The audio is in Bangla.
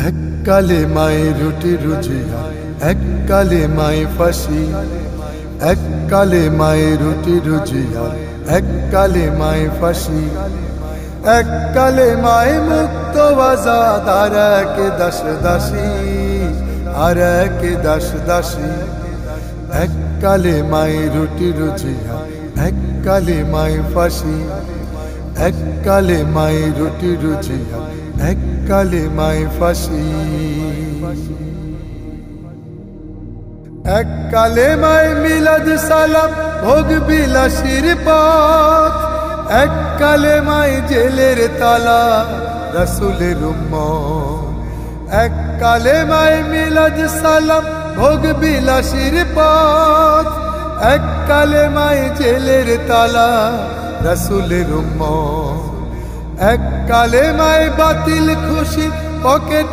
এক কালে মায়ে রুটি রুজিয়া, এক কালে মায়ে ফাঁসি, এক কালে মায়ে রুটি রুজিয়া, এক কালে মায়ে ফাঁসি, এক কালে মায়ে মুক্ত আজাদ, আর এক দাস দাসী, আর এক দাস দাসী। এক কালে মায়ে রুটি রুজিয়া, এক কালে মায়ে ফাঁসি, এক কালে মায়ে রুটি রুজিয়া, এক কালে মায়ে ফাঁসি। এক কালে মায়ে মিলাদ সালাম ভোগ বিলাসীর পথ, এক কালে মায়ে জেলের তালা রাসূলের উম্মত। এক কালে মায়ে মিলাদ সালাম ভোগ বিলাসীর পথ, এক কালে মায়ে জেলের তালা রাসূলের উম্মত। এক কালে মায়ে বাতিল খুশি পকেট